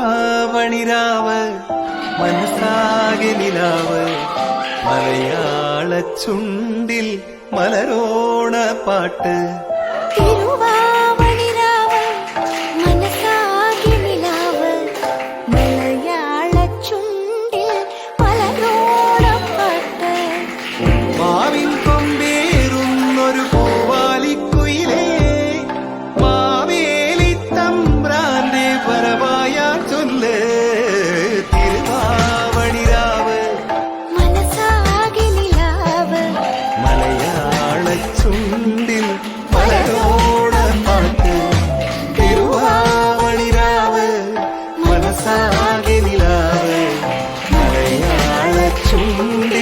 തിരുവാവണിരാവ് മനസ്സാകെ നിലാവ് മലയാള ചുണ്ടിൽ മലരോണ പാട്ട്. തിരുവാവണിരാവ് മനസ്സാകെ നിലാവ് മലയാള ചുണ്ടിൽ മലരോണ പാട്ട്. മാവിൻ കൊമ്പേറുന്നൊരു പൂവാലിക്കുയിലേ മാവേലി തമ്പ്രാന്റെ പരമായ ചൊല്ല്. തിരുവാവണിരാവ് മനസ്സാകെ നിലാവ് മലയാള ചുണ്ടിൽ മലരോണ പാട്ട്. തിരുവാവണിരാവ് മനസ്സാകെ നിലാവ് മലയാള ചുണ്ടിൽ